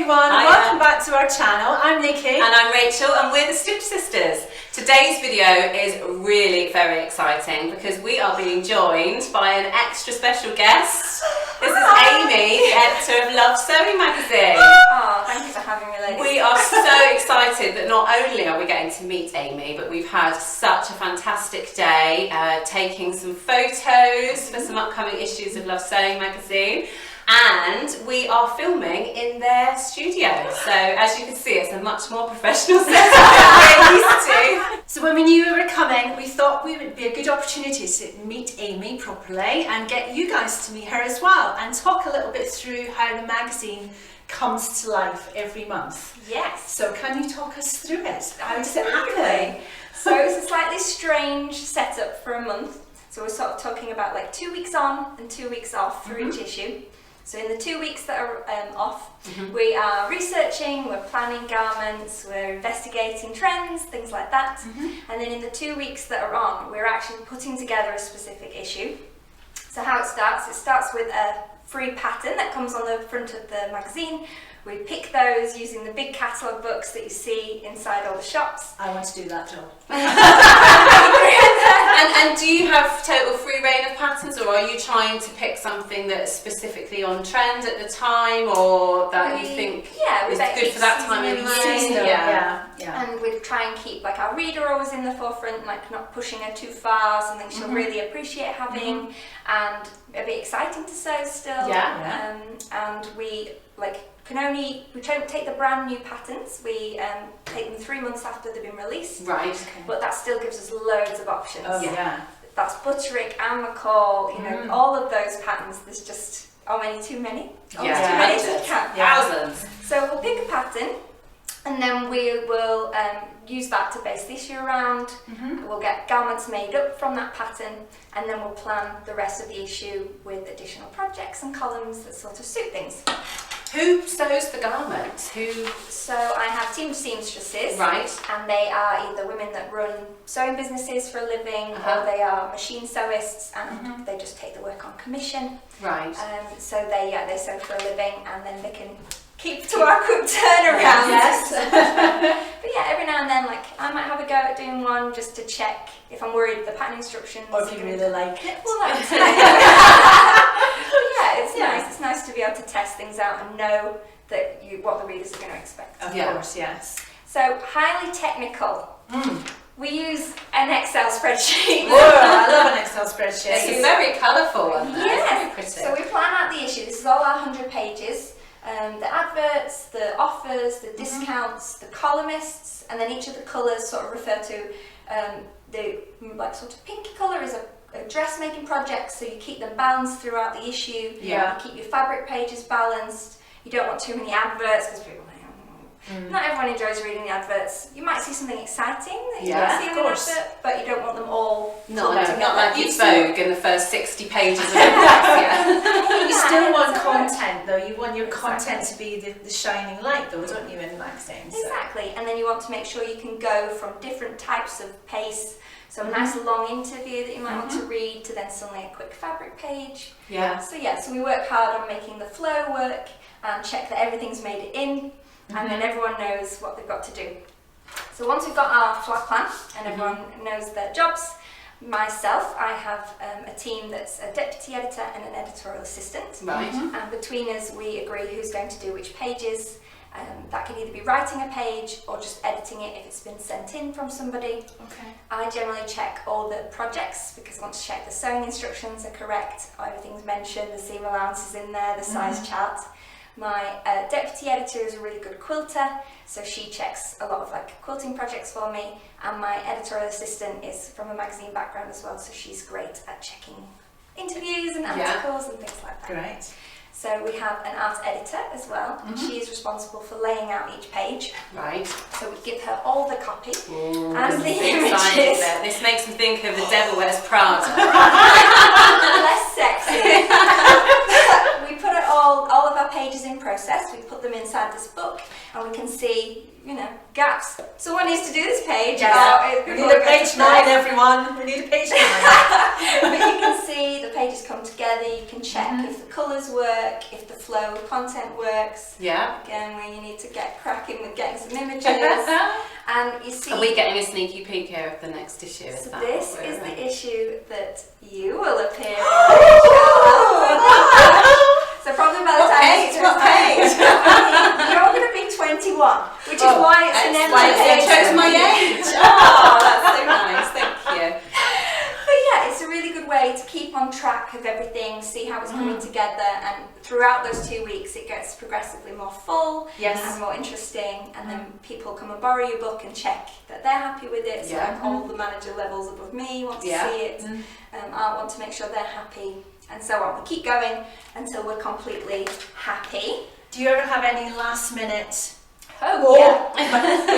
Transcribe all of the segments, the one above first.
everyone, Hiya. welcome back to our channel. I'm Nikki. And I'm Rachel, and we're the Stitch Sisters. Today's video is really very exciting because we are being joined by an extra special guest. This is Amy, the editor of Love Sewing magazine. Oh, thank you for having me, ladies. We are so excited that not only are we getting to meet Amy, but we've had such a fantastic day taking some photos for some upcoming issues of Love Sewing magazine. And we are filming in their studio. So as you can see, it's a much more professional setup than we're used to. So when we knew we were coming, we thought we would be a good opportunity to meet Amy properly and get you guys to meet her as well and talk a little bit through how the magazine comes to life every month. Yes. So can you talk us through it? How does it happen? So it's a slightly strange setup for a month. So we're sort of talking about like 2 weeks on and 2 weeks off for each issue. So in the 2 weeks that are off, we are researching, we're planning garments, we're investigating trends, things like that. And then in the 2 weeks that are on, we're actually putting together a specific issue. So how it starts with a free pattern that comes on the front of the magazine. We pick those using the big catalogue books that you see inside all the shops. I want to do that job. And do you have total free reign of patterns, or are you trying to pick something that's specifically on trend at the time, or that you think is good for that time of year? Yeah. And we try and keep like our reader always in the forefront, like not pushing her too far, something she'll really appreciate having, and a bit exciting to sew still. And we we don't take the brand new patterns. We take them 3 months after they've been released. Right. Okay. But that still gives us loads of options. Oh yeah. That's Butterick and McCall, you know, all of those patterns. There's just too many. Too many to count. Thousands. So we'll pick a pattern, and then we will use that to base the issue around. We'll get garments made up from that pattern, and then we'll plan the rest of the issue with additional projects and columns that sort of suit things. Who sews the garments? So I have a team of seamstresses, Right. and they are either women that run sewing businesses for a living, or they are machine sewists, and they just take the work on commission. Right. So they sew for a living, and then they can keep to our quick turnaround. Yes. But yeah, every now and then, like I might have a go at doing one just to check if I'm worried the pattern instructions. Or if you really like it. Well, that's it's nice. It's nice to be able to test things out and know that what the readers are going to expect. Of course, yes. So highly technical. We use an Excel spreadsheet. Whoa, I love an Excel spreadsheet. It's a very colourful one. Yes. Pretty. So we plan out the issue. This is all our 100 pages. The adverts, the offers, the discounts, the columnists, and then each of the colours sort of refer to the sort of pinky colour is a dressmaking project, so you keep them balanced throughout the issue. You keep your fabric pages balanced. You don't want too many adverts because people not everyone enjoys reading the adverts. You might see something exciting that you can see in an advert, but you don't want them all not like your Vogue in the first 60 pages of it. You still want content though. You want your content to be the shining light though, don't you, in the magazine? So. Exactly, and then you want to make sure you can go from different types of pace. So a nice long interview that you might want to read, to then suddenly a quick fabric page. So we work hard on making the flow work and check that everything's made it in, and then everyone knows what they've got to do. So once we've got our flat plan and everyone knows their jobs, myself, I have a team that's a deputy editor and an editorial assistant. Right. And between us, we agree who's going to do which pages. That can either be writing a page or just editing it if it's been sent in from somebody. Okay. I generally check all the projects because I want to check the sewing instructions are correct, everything's mentioned, the seam allowance is in there, the size chart. My deputy editor is a really good quilter, so she checks a lot of quilting projects for me, and my editorial assistant is from a magazine background as well, so she's great at checking interviews and articles and things like that. Great. So we have an art editor as well, and she is responsible for laying out each page. Right. So we give her all the copy and the images. This makes me think of The Devil Wears Prada. Less sexy. We put it all of our pages in process. We put them inside this book, and we can see, you know, gaps. Someone needs to do this page. We need a page 9, everyone. We need a page 9. But you can see the pages come together. You can check if the colours work, if the flow of content works. Yeah. Again, where you need to get cracking with getting some images. And you see. Are we getting a sneaky peek here of the next issue? Is So that this what we're is doing? the issue that you will appear in. So probably by the time What page? you're going to be 21, which is why it's an empty Why it page. shows my age. Oh, that's so nice. Thank you. But yeah, it's a really good way to keep on track of everything, see how it's coming together, and throughout those 2 weeks it gets progressively more full and more interesting, and then people come and borrow your book and check that they're happy with it. So like all the manager levels above me want to see it, I want to make sure they're happy, and so on. We keep going until we're completely happy. Do you ever have any last minute? Oh yeah. We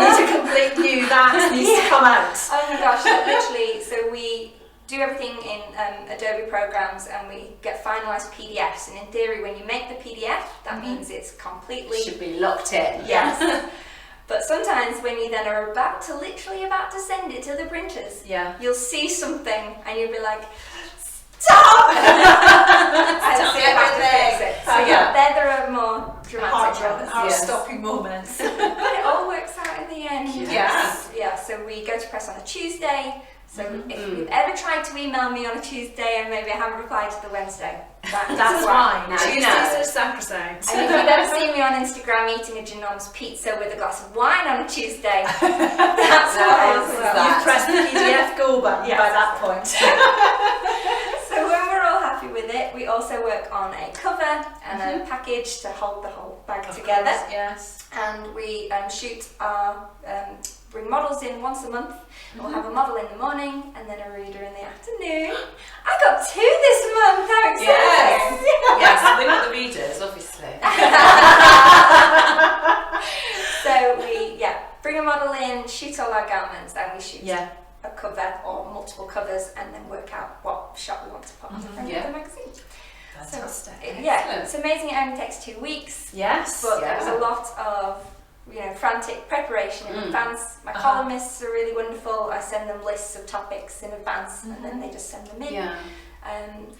need to complete new, that needs to come out. Oh my gosh, like literally, so we do everything in Adobe programs, and we get finalised PDFs, and in theory when you make the PDF, that means it's completely... Should be locked in. Yes. But sometimes when you then are literally about to send it to the printers, you'll see something and you'll be like, stop! And see how to fix it. So there are more dramatic moments. Heart-stopping moments. But it all works out in the end. Yes. Yeah, so we go to press on a Tuesday. So if you've ever tried to email me on a Tuesday and maybe I haven't replied to the Wednesday, that's why. Now Tuesdays you know. are sacrosanct. And if you've ever seen me on Instagram eating a ginormous pizza with a glass of wine on a Tuesday, that's why as well. You've pressed the PDF go button by that point. So when we're all happy with it, we also work on a cover and a package to hold the whole bag together. Course, yes. And we shoot our, bring models in once a month. We'll have a model in the morning and then a reader in the afternoon. I got 2 this month, how exciting! Yes, we're not the readers, obviously. So we bring a model in, shoot all our garments, and we shoot a cover or multiple covers, and then work out what shot we want to put on the front of the magazine. Fantastic. So, it's amazing. It only takes 2 weeks. Yes. But there's a lot of frantic preparation in advance. My columnists are really wonderful. I send them lists of topics in advance, and then they just send them in. Yeah.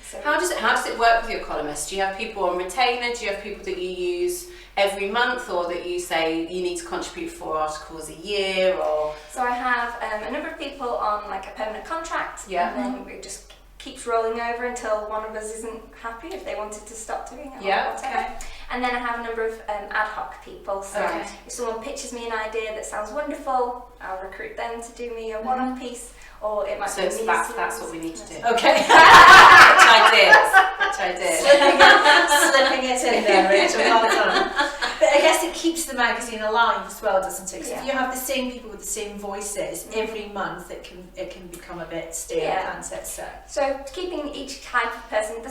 So How does it work with your columnists? Do you have people on retainer? Do you have people that you use every month, or that you say you need to contribute 4 articles a year? Or so I have a number of people on like a permanent contract, and then it just keeps rolling over until one of us isn't happy, if they wanted to stop doing it or whatever. Okay. And then I have a number of ad hoc people. So if someone pitches me an idea that sounds wonderful, I'll recruit them to do me a one-off piece, or it might be me. That's what we need to do. Okay. Which I did. Slipping it in there, Rachel. Well done. But I guess it keeps the magazine alive as well, doesn't it? Because if you have the same people with the same voices every month, it can become a bit stale, can't it? So keeping each type of person, the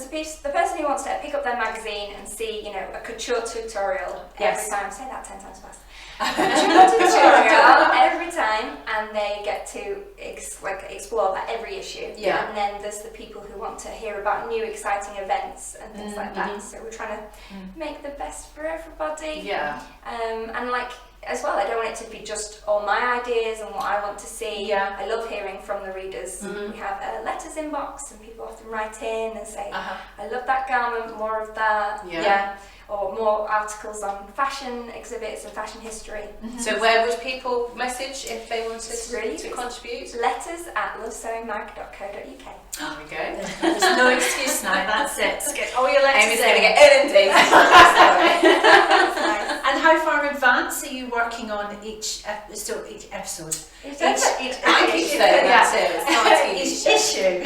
person who wants to pick up their magazine and see, a couture tutorial every time. Say that 10 times fast. Tutorial every time, and they get to explore that every issue. And then there's the people who want to hear about new exciting events and things like that. So we're trying to make the best for everybody. And as well, I don't want it to be just all my ideas and what I want to see. I love hearing from the readers. We have a letters inbox, and people often write in and say, I love that garment, more of that. Or more articles on fashion exhibits and fashion history. So where would people message if they wanted to contribute? letters@lovesewingmag.co.uk. There we go. There's no excuse now, that's it. Get all your letters Amy's in. going to get inundated. And how far in advance are you working on each episode? I keep saying that too. It's not a TV Each show. issue.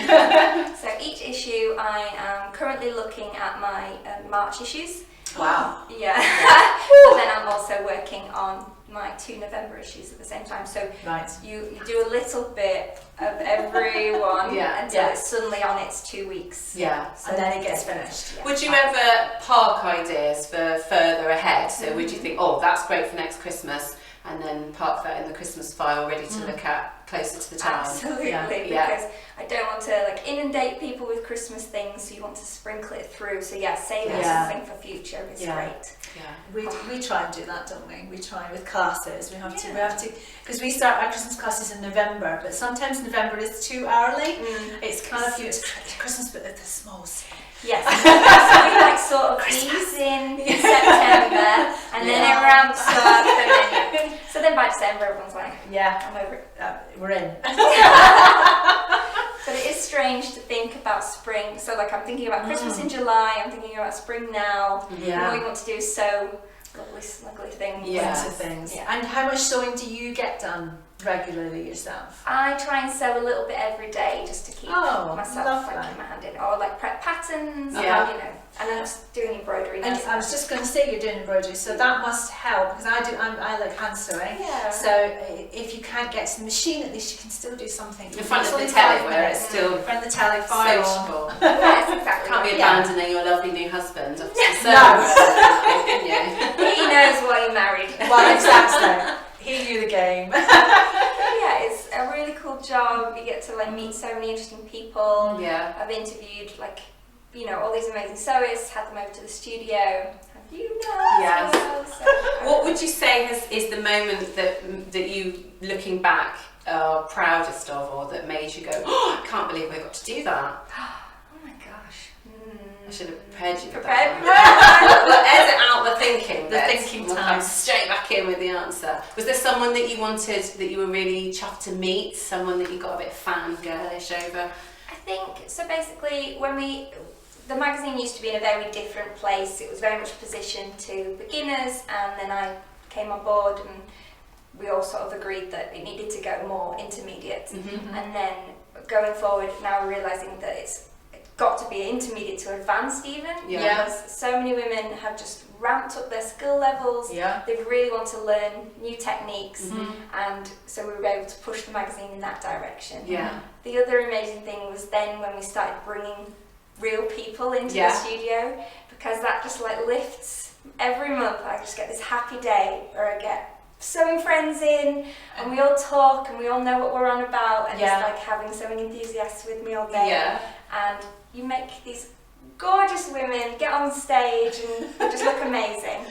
So each issue, I am currently looking at my March issues. Wow. Yeah. But then I'm also working on my 2 November issues at the same time. So you do a little bit of every one until it's suddenly on its 2 weeks. So and then it gets finished. Would you ever park ideas for further ahead? So would you think, that's great for next Christmas, and then park that in the Christmas file ready to look at closer to the time? Absolutely, because I don't want to like inundate people with Christmas things, so you want to sprinkle it through. So yeah, saving something for future is great. Yeah. We try and do that, don't we? We try with classes. We have to, because we start our Christmas classes in November, but sometimes November is too early. It's kind of it's Christmas, but at the small scale. Yes, so we like sort of ease in September, and then it ramps up, and then so then by December everyone's like, I'm over it. We're in. But it is strange to think about spring. So like I'm thinking about Christmas in July, I'm thinking about spring now. And all you want to do is sew lovely, snuggly things. Winter things. Yeah. And how much sewing do you get done regularly yourself? I try and sew a little bit every day just to keep myself lovely. like in my hand in, or like prep patterns, and then just doing embroidery. And I was just going to say you're doing embroidery, so that must help because I like hand sewing. Yeah. So if you can't get to the machine, at least you can still do something. In front of the telly where it's still in front of the telly, fire on. sociable. Yes, exactly. Can't be abandoning your lovely new husband. Off to the No. He knows what he married. Well, exactly. He knew the game. Yeah, it's a really cool job. You get to like meet so many interesting people. Yeah. I've interviewed like, all these amazing sewists, had them over to the studio. Have you know? Yes. Well, so, What would you say is the moment that you, looking back, are proudest of, or that made you go, oh, I can't believe we got to do that? Oh my gosh. I should have prepared you. Prepared? We'll edit out the thinking. The thinking We'll time. come straight back in with the answer. Was there someone that you wanted, that you were really chuffed to meet? Someone that you got a bit fangirlish over? I think, so basically the magazine used to be in a very different place. It was very much positioned to beginners, and then I came on board and we all sort of agreed that it needed to go more intermediate. And then going forward, now we're realising that it's got to be intermediate to advanced even, because so many women have just ramped up their skill levels. They really want to learn new techniques, and so we were able to push the magazine in that direction. The other amazing thing was then when we started bringing real people into the studio, because that just like lifts every month. I just get this happy day where I get sewing friends in, and we all talk and we all know what we're on about, and it's like having sewing enthusiasts with me all day. And you make these gorgeous women get on stage and they just look amazing.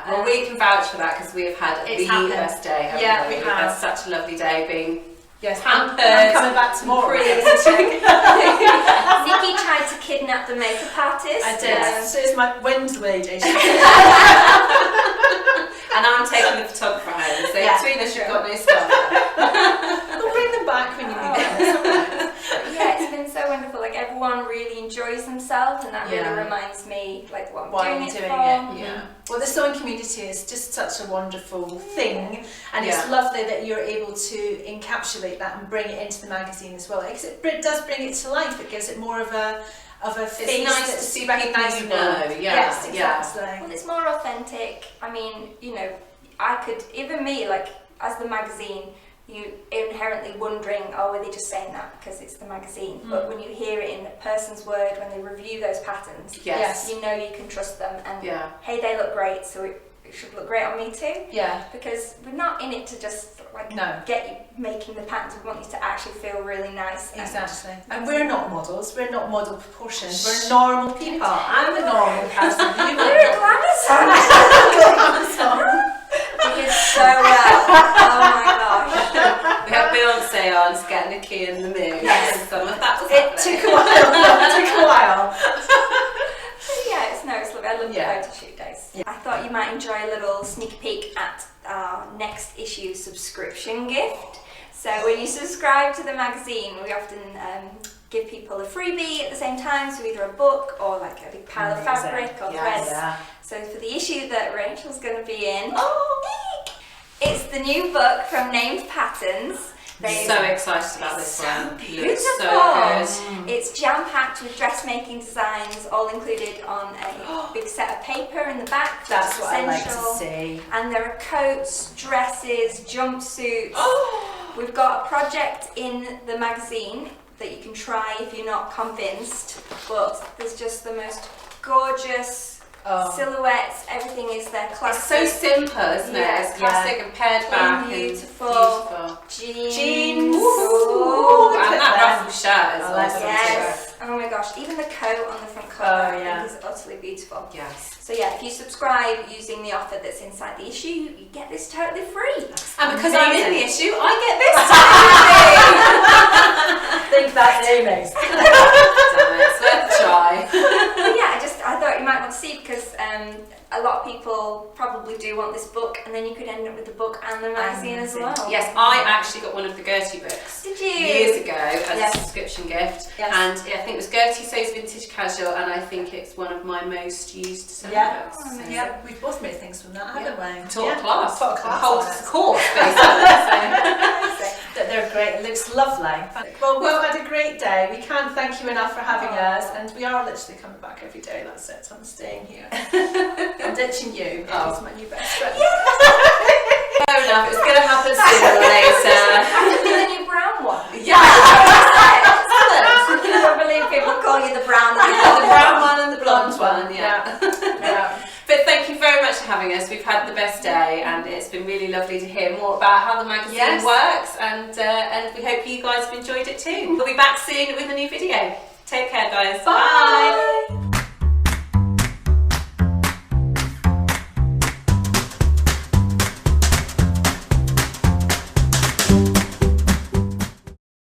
Well, we can vouch for that because we have had the best day. We've had such a lovely day being pampered. I'm coming back tomorrow. Nikki tried to kidnap the makeup artist. I did. So it's my wind's lady. And I'm taking the photographer home, so between us you've got no stuff. We'll bring them back when you need them. It's been so wonderful. Like everyone really enjoys themselves, and that really reminds me like what I'm doing it for. Well, the sewing community is just such a wonderful thing, and it's lovely that you're able to encapsulate that and bring it into the magazine as well. Because it does bring it to life. It gives it more of a face. It's nice to see recognisable. Yes, exactly. Well, it's more authentic. I mean, I could, even me, like as the magazine, you inherently wondering, were they just saying that because it's the magazine? But when you hear it in a person's word, when they review those patterns, you know you can trust them, and hey, they look great, so it should look great on me too. Because we're not in it to just get you making the patterns. We want you to actually feel really nice. Exactly. And we're not models. We're not model proportions. We're normal people. I'm a normal person. You're a glamazon. You did so well. Oh my gosh. We had Beyonce on to get Nikki in the mood. Yes. Some of that was It took a while. It's lovely. I love the photo shoot days. I thought you might enjoy a little sneak peek at our next issue subscription gift. So when you subscribe to the magazine, we often give people a freebie at the same time, so either a book or like a big pile of fabric or threads. So for the issue that Rachel's going to be in, it's the new book from Named Patterns. So excited about this one. Beautiful. Looks so good. It's jam-packed with dressmaking designs, all included on a big set of paper in the back. That's what essential. I like to see. And there are coats, dresses, jumpsuits. We've got a project in the magazine that you can try if you're not convinced, but there's just the most gorgeous silhouettes. Everything is there classic. It's so simple, isn't it? It's classic and pared back. Beautiful. And Jeans. Ooh, and that ruffle shirt as I well. like that. Yes. Oh my gosh, even the coat on the front cover I think is utterly beautiful. Yes. So yeah, if you subscribe using the offer that's inside the issue, you get this totally free. And because I'm in the issue, I get this I think that's Amy's. Damn it, it's worth a try. But yeah, I thought you might want to see because a lot of people probably do want this book, and then you could end up with the book and the magazine as well. Yes, I actually got one of the Gertie books. Did you? Years ago as a subscription gift. Yes. And I think it was Gertie Sews Vintage Casual, and I think it's one of my most used selling books. Oh, So- Yeah, we've both made things from that, haven't we? Taught a class. Taught a class Whole on it. course, basically. They're great, it looks lovely. Well, we've had a great day. We can't thank you enough for having us, and we are literally coming back every day, that's it, so I'm staying here. I'm ditching you, Oh. he's my new best friend. Fair enough, it's going to happen sooner or later. The new brown one. Yeah. I can't believe people call you the brown one. The brown one and the blonde one, yeah. Yeah. But thank you very much for having us. We've had the best day, and it's been really lovely to hear more about how the magazine works, and we hope you guys have enjoyed it too. We'll be back soon with a new video. Take care, guys. Bye.